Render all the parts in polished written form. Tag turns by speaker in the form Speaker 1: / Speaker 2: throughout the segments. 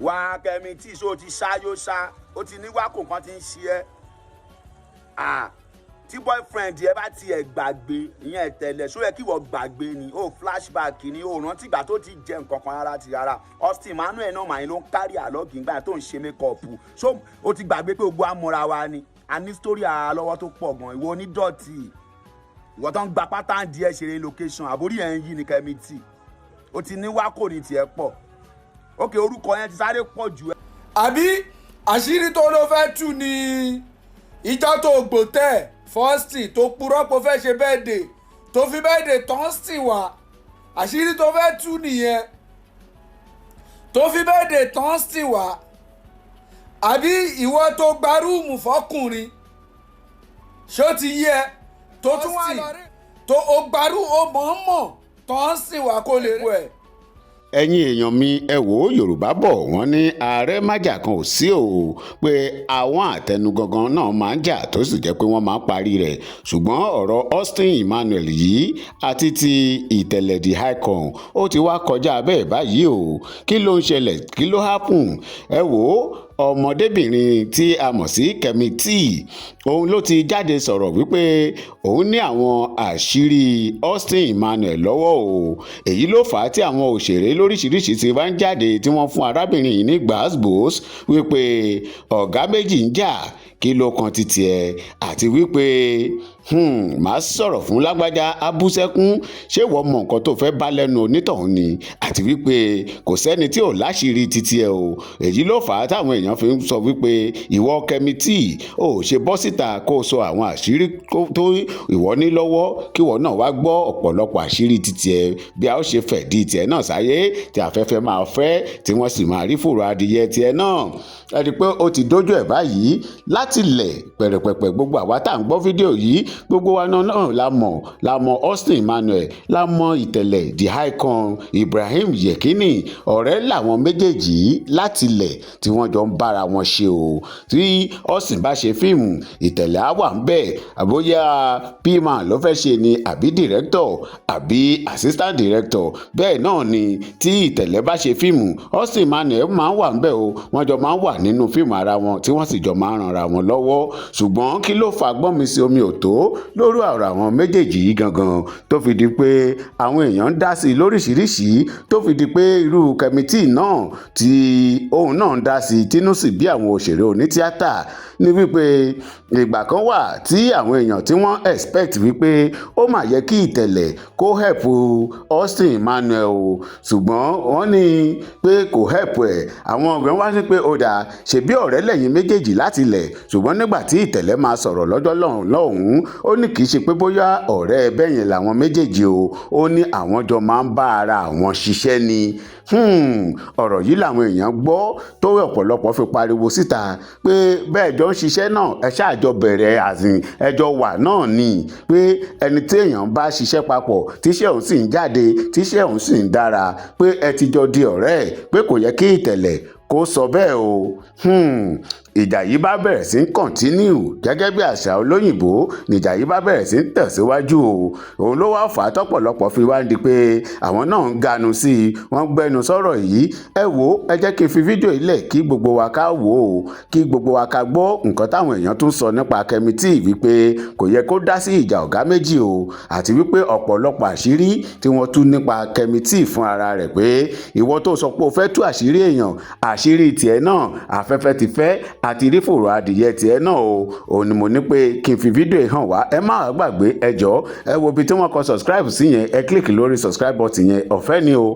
Speaker 1: wá Kẹ́mi tí so ti ṣáyó ṣá ó ti ní wákò kan ti ń ṣe ẹ́ tí boyfriend ẹ bá tiẹ̀ gbàgbé ìyẹn Itele ṣó yẹ kí wọ́n gbàgbé ni ó flashback ni ó rántí ìgbà tó ti jẹ nǹkan kan ara ti ara Emmanuel náà màá ló ń kárí àlọ́gì nígbà tó ń ṣe mékọ́ọ̀pù ṣó ó ti gbàgbé pé gbogbo amúra wa ni a ní sítórí ara lọ́wọ́ tó pọ̀ gan ìwọ onídọ̀tí ìwọ tó ń gba pátá díẹ̀ ṣeré location àbórí ẹ̀ ń yí ni Kẹ́mi tí ó ti ní wákò ní tiẹ̀ pọ̀ ókè orúkọ yẹn ti sáré pọ̀ jù ẹ́.
Speaker 2: àbí àṣírí tó ló fẹ́ tú ni ìjọ tó gbòtẹ́ fọ́ọ̀sì tó purọ́ pé ó fẹ́ ṣe bẹ́ẹ̀dẹ̀ tó fi bẹ́ẹ̀dẹ̀ tán sì wá àṣírí tó fẹ́ tú nìyẹn tó fi bẹ́ẹ̀dẹ̀ tán sì wá àbí ìwọ tó gba rúùmù fọkùnrin ṣó ti yẹ tó tún wà lọ rí tó o gbarú o mọ̀ọ́mọ̀ tán sì wá kó lè wọ ẹ̀.
Speaker 3: ẹ̀yin èèyàn mi ẹ wò ó Yorùbá bọ̀ wọ́n ní ààrẹ májà kan ò sí o pé àwọn àtẹnugangan náà máa ń jà tó sì jẹ́ pé wọ́n máa ń parí rẹ̀ ṣùgbọ́n ọ̀rọ̀ Emmanuel yìí àti ti Itele the icon ó ti wá kọjá bẹ́ẹ̀ báyìí o kí ló ń ṣẹlẹ̀ kí ló happen ẹ wò ó ọmọdébìnrin tí a mọ̀ sí Kẹ́mi tí òun ló ti jáde sọ̀rọ̀ wípé òun ní àwọn àṣírí Emmanuel lọ́wọ́ o èyí ló fà á tí àwọn òṣèré lóríṣiríṣi ti wá ń jáde tí wọ́n fún arábìnrin yìí ní gbàsgbòs wípé ọ̀gá méjì ń jà kí ló kan títí ẹ àti wípé màá sọ̀rọ̀ fún lágbájá abúsẹ́kún ṣé wọ́n mọ nǹkan tó fẹ́ bá lẹ́nu onítọ̀hún ni àti wípé kò sẹ́ni tí ò láṣìírí títí ẹ o èyí ló fà á táwọn èèyàn fi ń sọ wípé ìwọ Kẹ́mi tí ò ṣe bọ́ síta kó o sọ àwọn àṣírí tó ìwọ ní lọ́wọ́ kí ìwọ náà wá gbọ́ ọ̀pọ̀lọpọ̀ àṣírí títí ẹ bí a ó ṣe fẹ̀ di tiẹ̀ náà sáyé tí afẹ́fẹ́ máa fẹ́ tí wọ́n sì máa rí fòrò adìyẹ tiẹ̀ náà ẹ rí i pé ó ti dójú ẹ̀ báyìí láti lẹ̀ pẹ̀rẹ̀pẹ̀pẹ̀ gbogbo àwa tá à ń gbọ́ fídíò yìí gbogbo wa náà la mọ̀ Emmanuel la mọ̀ Itele the icon Ibrahim Yekini ọ̀rẹ́ làwọn méjèèjì láti lẹ̀ tí wọ́n jọ ń bára wọn ṣe o tí Austin bá ṣe fíìmù Itele á wà ń bẹ̀ àbóyá pman ló fẹ́ ṣe ni àbí director àbí assistant director bẹ́ẹ̀ náà ni tí Itele bá ṣe fíìmù Emmanuel máa ń wà ń bẹ̀ o wọ́n jọ máa ń wà nínú fíìmù ara wọn tí wọ́n sì jọ máa ń ranra wọn lọ́wọ́ ṣùgbọ́n kí ló fa gbọ́n mi sí omi ò tó lórí ọ̀rọ̀ àwọn méjèèjì yìí gangan tó fi di pé àwọn èèyàn ń dá sí i lóríṣiríṣi tó fi di pé irú Kẹ́mi tí náà tí òun náà ń dá sí i tínú sì bí àwọn òṣèré onítíátà ní wípé ìgbà kan wà tí àwọn èèyàn tí wọ́n expect wípé ó mà yẹ kí Itele kó help Emmanuel o ṣùgbọ́n wọ́n ní pé kò help ẹ̀ àwọn ọ̀gbìn wá sí pé ó dà ṣèbí ọ̀rẹ́ lẹ́yìn méjèèjì láti lẹ̀ ṣùgbọ́n nígbà tí Itele máa sọ̀rọ̀ lọ́jọ́ lọ́hùn-ún ó ní kì í ṣe pé bóyá ọ̀rẹ́ ẹbẹ́ yẹn làwọn méjèèjì o ó ní àwọn jọ máa ń bá ara àwọn ṣiṣẹ́ ni ọ̀rọ̀ yìí làwọn èèyàn gbọ́ tó ọ̀pọ̀lọpọ̀ fi pariwo síta pé bẹ́ẹ̀ jọ ń ṣiṣẹ́ náà ẹ ṣáàjọ bẹ̀rẹ̀ àsìn ẹjọ́ wà náà ni pé ẹni tí èèyàn bá ṣiṣẹ́ papọ̀ tíṣẹ́ òun sì ń jáde tíṣẹ́ òun sì ń dára pé ẹ ti jọ di ọ̀rẹ́ pé kò yẹ kí Itele kó sọ bẹ́ẹ̀ o ìjà yìí bá bẹ̀rẹ̀ sí ń kọ̀ntínú gẹ́gẹ́ bí àṣà olóyìnbó níjà yìí bá bẹ̀rẹ̀ sí ń tẹ̀síwájú o òun ló wá fà á tọ́pọ̀lọpọ̀ fi wá di pé àwọn náà ń ganu sí i wọ́n gbẹnu sọ̀rọ̀ yìí ẹ wò ẹ jẹ́ kí n fi fídíò ilẹ̀ kí gbogbo wa ká wò ó kí gbogbo wa ká gbọ́ nǹkan táwọn èèyàn tún sọ nípa Kẹ́mi tí wípé kò yẹ kó dá sí ìjà ọ̀gá méjì o àti wípé ọ̀pọ̀lọpọ̀ àṣírí tí wọ́n tú nípa Kẹ́mi tí fún ara rẹ̀ pé ìwọ tó sọ pé o fẹ́ tú àṣírí èèyàn àṣírí tiẹ̀ náà afẹ́fẹ́ ti fẹ́ àti rí fòrò adìyẹ tiẹ̀ náà o òun ni mo ní pé kí n fi fídíò yìí hàn wá ẹ má gbàgbé ẹ jọ̀ọ́ ẹ wo ibi tí wọ́n kọ subscribe sí yẹn ẹ kílìkì lórí subscribe button yẹn ọ̀fẹ́ ni o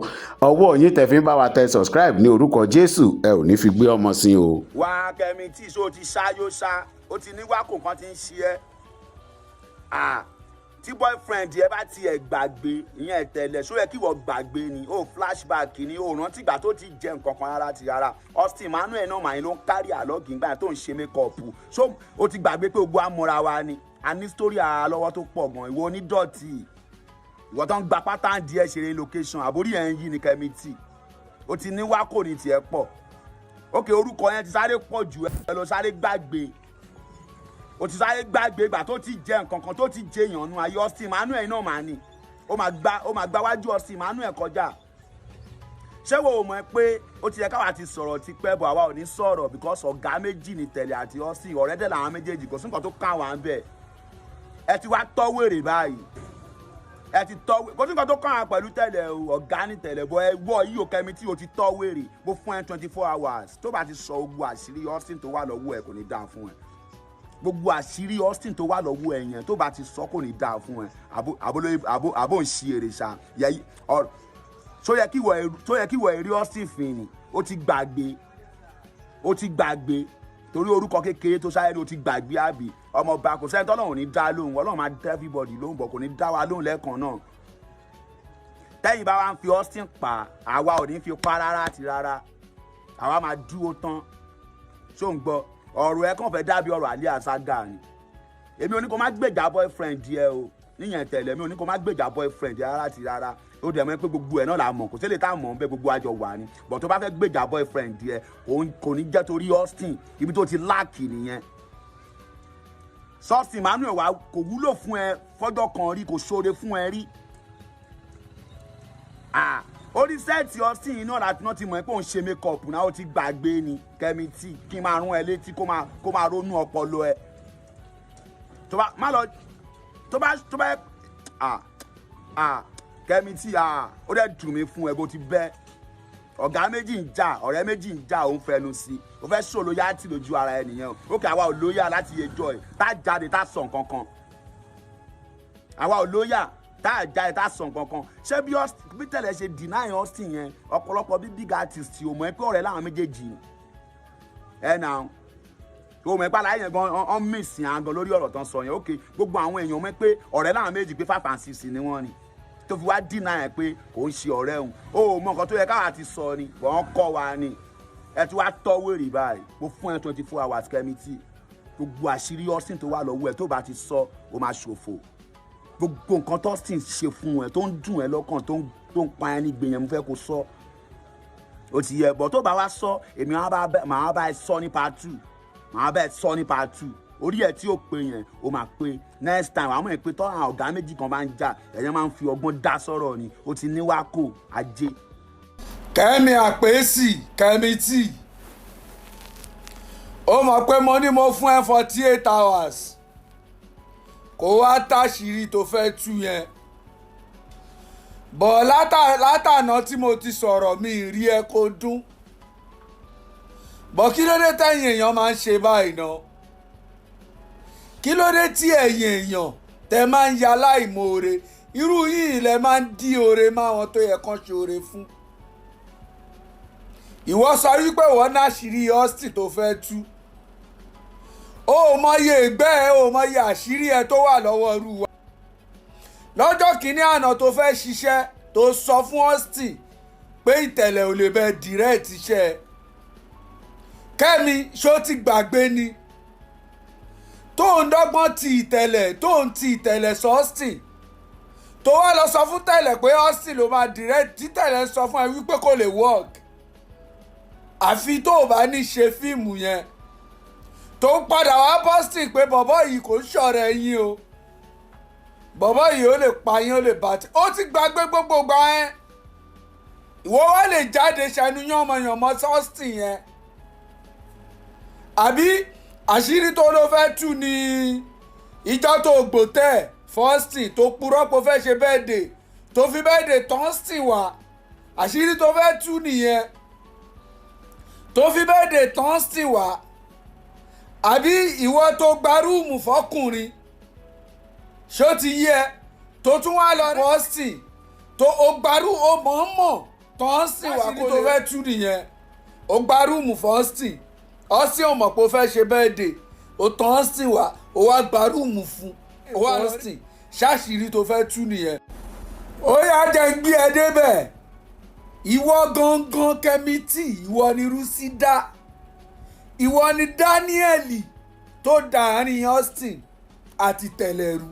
Speaker 3: ọwọ́ yín tẹ́ fi ń bá wa tẹ subscribe ní orúkọ Jésù ẹ ò ní fi gbé ọmọ sí o.
Speaker 1: wá Kẹ́mi tí so ti ṣáyó ṣá ó ti ní wákò kan ti ń ṣe ẹ́ tí boyfriend ẹ bá tiẹ̀ gbàgbé ìyẹn Itele ṣó yẹ kí wọ́n gbàgbé ni ó flashback ni ó rántí ìgbà tó ti jẹ nǹkan kan ara ti ara Emmanuel náà màá ló ń kárí àlọ́gì nígbà tó ń ṣe mékọ́ọ̀pù ṣó ó ti gbàgbé pé gbogbo amúra wa ni a ní sítórí ara lọ́wọ́ tó pọ̀ gan ìwọ onídọ̀tí ìwọ tó ń gba pátá díẹ̀ ṣeré location àbórí ẹ̀ ń yí ni Kẹ́mi tí ó ti ní wákò ní tiẹ̀ pọ̀ ókè orúkọ yẹn ti sáré pọ̀ jù ẹ lọ sáré gbàgbé o ti sáré gbàgbé ìgbà tó ti jẹ nǹkan kan tó ti jẹ èèyàn nu ayé Emmanuel náà mà ní ó máa gbá wájú Emmanuel kọjá ṣé wo mọ̀ pé ó ti yẹ káwa ti sọ̀rọ̀ ti pẹ́ bọ̀ àwa ò ní sọ̀rọ̀ because ọ̀gá méjì ní Itele àti Austin ọ̀rẹ́ dẹ̀ làwọn méjèèjì kò sí nǹkan tó kàn wá ń bẹ̀ ẹ ti wá tọ́ wèrè báyìí ẹ ti tọ́ wèrè kò sí nǹkan tó kàn wá pẹ̀lú Itele o ọ̀gá ní Itele bọ̀ ẹ wọ yìí ò kẹ́mi tí o ti tọ́ wèrè mo fún ẹ 24 hours tó bá ti sọ gbogbo àṣírí Austin tó wà lọ́wọ́ ẹ kò ní dáa fún ẹ gbogbo àṣírí Austin tó wà lọ́wọ́ ẹ yẹn tó bá ti sọ kò ní dáa fún ẹ àbò ń ṣí èrè ṣá tó yẹ kí wọ èrè Austin fin ni ó ti gbàgbé torí orúkọ kékeré tó ṣáyé ni ó ti gbàgbé àbí ọmọọba kò sẹ́ni tọ́lọ́run ò ní dá lóhùn Ọlọ́run máa dá everybody lóhùn bọ̀ kò ní dá wa lóhùn lẹ́ẹ̀kan náà tẹ́yìn bá wa ń fi Austin pa àwa ò ní fi pa rárá àti rárá àwa máa dúró tán ṣó ń gbọ́ ọ̀rọ̀ ẹ kàn fẹ́ dàbí ọ̀rọ̀ àlẹ́ àṣàgà ni èmi ò ní kó má gbèjà boyfriend yẹ o níyẹn Itele mi ò ní kó má gbèjà boyfriend yẹ rárá àti rárá ó dẹ̀ mọ́ pé gbogbo ẹ̀ náà la mọ̀ kò sílẹ̀ tá a mọ̀ ń bẹ́ gbogbo àjọ wà ní but tó bá fẹ́ gbèjà boyfriend yẹ kò ní jẹ́ torí Austin ibi tó ti láàkì nìyẹn Austin Emmanuel wa kò wúlò fún ẹ fọ́jọ́ kan rí kò ṣoore fún ẹ rí orí sẹ́ẹ̀tì Austin yìí náà láti náà ti mọ̀ pé òun ṣe makeup náà ó ti gbàgbé ni kẹ́mi tí kí n máa rún ẹ létí kó máa ronú ọpọlọ ẹ tó bá má lọ tó bá kẹ́mi tí ó dẹ̀ dùn mí fún ẹ bó ti bẹ́ ọ̀gá méjì ń jà ọ̀rẹ́ méjì ń jà òun fẹnu sí ó fẹ́ sọ lóyàtì lójú ara ẹ nìyẹn ó kẹ́ àwa ò lóyà láti yẹjọ́ ẹ̀ tá jáde tá sọ nǹkan kan àwa ò lóyà tá a já ẹ tá a sàn kankan ṣé bí Itele ṣe deny Austin yẹn ọ̀pọ̀lọpọ̀ bí big artist ò mọ̀ ẹ́ pé ọ̀rẹ́ láwọn méjèèjì ẹ̀ náà o mọ̀ ẹ́ pé aláyẹ̀ yẹn gan ọ́n mìsìn àgàn lórí ọ̀rọ̀ tán sọ yẹn ok gbogbo àwọn èèyàn mọ̀ ẹ́ pé ọ̀rẹ́ láwọn méjì pé 5 and 6 ni wọ́n ni tó fi wá deny ẹ̀ pé kò ń ṣe ọ̀rẹ́ òun o mọ̀ nǹkan tó yẹ káwa ti sọ ni wọ́n kọ́ wa ni ẹ ti wá tọ́ wèrè báyìí mo fún ẹ 24 hours kẹ́mi tí gbogbo àṣírí Austin tó wà lọ́wọ́ ẹ tó bá ti sọ ó máa ṣòfò gbogbo nǹkan tó sì ń ṣe fún ẹ tó ń dùn ẹ lọ́kàn tó ń pa ẹ ní gbìyànjú fẹ́ kó sọ ó ti yẹ bọ̀ tó bá wá sọ èmi máa bá ẹ sọ ní part 2 máa bá ẹ sọ ní part 2 orí ẹ tí ó pe yẹn ó máa pe next time àwọn èpè tó àwọn ọ̀gá méjì kan bá ń jà ẹ̀yẹ́ máa ń fi ọgbọ́n dá sọ̀rọ̀ ni ó ti ní wákò ajé.
Speaker 2: Kẹ́mi àpèsì Kẹ́mi tí ó mọ̀ pé mo ní mo fún ẹ 48 hours kó wá táṣìírí tó fẹ́ tú yẹn bọ̀ látàná tí mo ti sọ̀rọ̀ mi rí ẹ kó dún bọ̀ kí ló dé tẹ̀yìn èèyàn máa ń ṣe báyìí náà kí ló dé tí ẹ̀yìn èèyàn tẹ máa ń ya láìmoore irú yìí lẹ máa ń dí oore máwọn tó yẹ kán ṣe oore fún ìwọ sọ wípé wọ́n náṣìírí Austin tó fẹ́ tú ó mọye ìgbẹ́ ẹ ó mọye àṣírí ẹ tó wà lọ́wọ́ irú wa lọ́jọ́ kìíní àná tó fẹ́ ṣiṣẹ́ tó sọ fún Austin pé Itele ò lè bẹ direct iṣẹ́ ẹ Kẹ́mi ṣó ti gbàgbé ni tó ń dọ́gbọ́n ti Itele sọ Austin tó wá lọ sọ fún Itele pé Austin ló máa direct tí Itele sọ fún ẹ wípé kò lè work àfi tó o bá ní ṣe fíìmù yẹn tó ń padà wá Austin pé bọ̀bọ̀ yìí kò ń ṣọ̀rẹ́ yín o bọ̀bọ̀ yìí ó lè pa yín ó lè bá tí ó ti gbàgbé gbogbo gbà ẹ́ ìwọ wá lè jáde ṣẹnu yánmọ̀yánmọ́ Austin yẹn àbí àṣírí tó ló fẹ́ tú ni ìjọ tó gbòtẹ́ Austin tó purọ́ pé ó fẹ́ ṣe birthday tó fi birthday tán Austin wá àṣírí tó fẹ́ tú nìyẹn tó fi birthday tán Austin wá àbí ìwọ tó gba rúùmù fọkùnrin ṣó ti yẹ tó tún wá lọ Austin tó o gbarú o mọ̀ọ́mọ̀ tó ń sìn wá kó tó fẹ́ tú nìyẹn o gba rúùmù fún Austin ò mọ̀ pé o fẹ́ ṣe birthday o tó ń sìn wá o wá gba rúùmù fún o wá Austin ṣáṣìírí tó fẹ́ tú nìyẹn. ó yá jẹ́ gbé ẹ débẹ̀ ìwọ gangan Kẹ́mi tí ìwọ ni Rúsídà ìwọ ni Daniel tó dàárín Austin àti Itele rú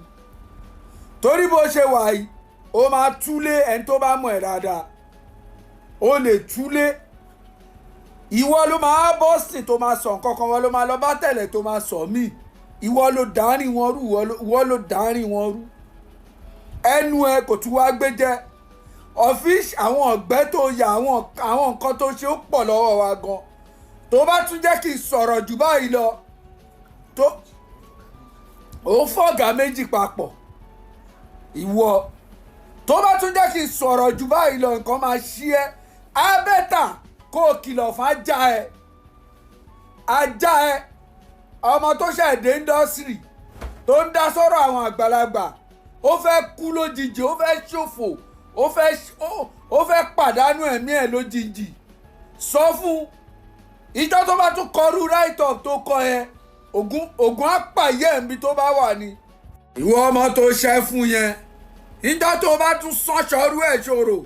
Speaker 2: torí bó ṣe wà yìí ó máa túlé ẹni tó bá mọ̀ ẹ́ dáadáa ó lè túlé ìwọ ló máa bọ́sìn tó máa sọ nǹkan kan wọn ló máa lọ bá Itele tó máa sọ míì ìwọ ló dàárín wọn rú ìwọ ló dàárín wọn rú ẹnu ẹ kò tún wá gbé jẹ ọ̀fíìsì àwọn ọ̀gbẹ́ tó yà àwọn nǹkan tó ṣe ó pọ̀ lọ́wọ́ wa gan tó bá tún jẹ́ kí n sọ̀rọ̀ jù báyìí lọ tó ó fọ̀gá méjì papọ̀ ìwọ tó bá tún jẹ́ kí n sọ̀rọ̀ jù báyìí lọ nǹkan máa ṣí ẹ́ á bẹ́tà kó o kìlọ̀ fún ajá ẹ ọmọ tó ṣẹ̀ dé indọ́sírì tó ń dá sọ́rọ̀ àwọn àgbàlagbà ó fẹ́ kú lójijì ó fẹ́ ṣòfò ó fẹ́ pàdánù ẹ̀mí ẹ̀ lójijì sọ fún ìjọ tó bá tún kọrú right up tó kọ ẹ ògùn apàyẹ ẹ̀mí tó bá wà ní. ìwọ ọmọ tó ṣẹ́ fún yẹn ìjọ tó bá tún sọ́ṣọ́rú ẹ̀ ṣòro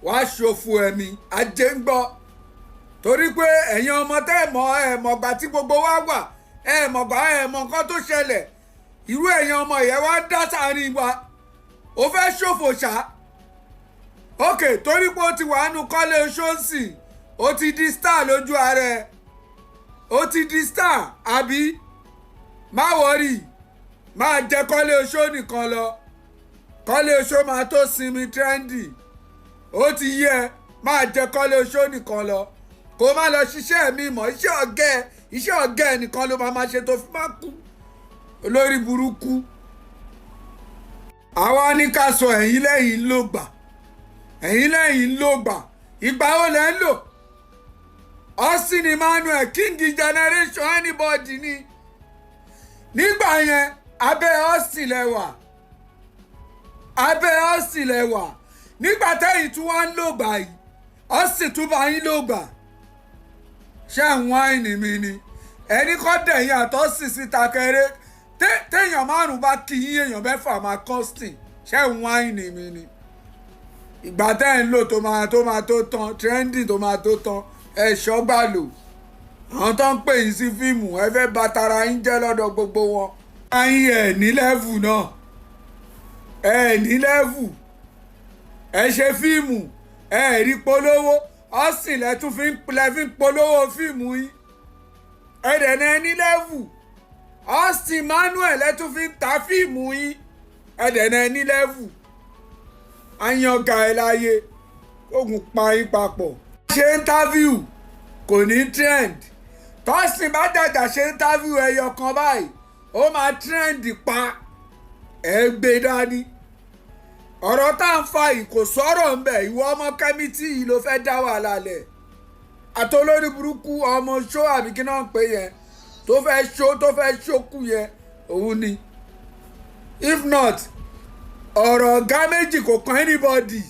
Speaker 2: wàá ṣòfò ẹ̀mí ajé ń gbọ́ torí pé ẹ̀yin ọmọ tẹ́ ẹ̀ mọ̀gbà tí gbogbo wa wà ẹ̀ mọ̀gbà ẹ̀ mọ̀ nǹkan tó ṣẹlẹ̀ irú ẹ̀yin ọmọ yẹn wá dá sáárín wa ó fẹ́ ṣòfò ṣá ok torí pé ó ti wà nù kọ́lé ṣóǹsì ó ti di star lójú ara ẹ̀ ó ti di star àbí má wọrí máa jẹ kọ́lé oṣó nìkan lọ kọ́lé oṣó máa tó sinmi trendy ó ti yẹ máa jẹ kọ́lé oṣó nìkan lọ kó má lọ ṣiṣẹ́ mi mọ̀ iṣẹ́ ọ̀gá ẹ̀ nìkan ló máa ṣe tó fi máa kú olórí burúkú àwa ní ká sọ ẹ̀yin lẹ́yìn ló gbà ìgbà wo lẹ́ ń lò Austin Emmanuel king generation anybody ni nígbà yẹn abẹ́ Austin lẹ́wà nígbà tẹ́yìn tí wọ́n ń lò gbà yìí Austin tún bá yín lò gbà ṣé ń wáìnì mi ni ẹni kọ́ dẹ̀yìn àtọ́sì síta kẹrẹ téèyàn márùn bá kí yín èèyàn mẹ́fà máa Austin ṣé ń wáìnì mi ni ìgbà tẹ́ ń lò tó máa tó tán trendy tó máa tó tán ẹ ṣọ́gbà lò àwọn tó ń pè yín sí fíìmù ẹ fẹ́ bà tara yín jẹ́ lọ́dọ̀ gbogbo wọn. ayín ẹ̀ ní lẹ́vù náà ẹ̀ ní lẹ́vù ẹ ṣe fíìmù ẹ rí polówó Austin lẹ́tún fi ń polówó fíìmù yín ẹ dẹ̀ náà ní lẹ́vù Austin Emmanuel lẹ́tún fi ń ta fíìmù yín ẹ dẹ̀ náà ní lẹ́vù àyànga ẹ̀ láyé ogun pa yín papọ̀. ṣe interview kò ní trend tọ́sìn bá dàgbà ṣe interview ẹyọ kan báyìí ó máa trend pa ẹ gbé dání ọ̀rọ̀ tá à ń fa yìí kò sọ̀rọ̀ ń bẹ̀ ìwọ ọmọ kẹ́mítì yìí ló fẹ́ dá wàhálà lẹ̀ àtolórí burúkú ọmọ ṣó àbí kí náà ń pè yẹn tó fẹ́ ṣókù yẹn òun ni if not ọ̀rọ̀ ọ̀gá méjì kò kan anybody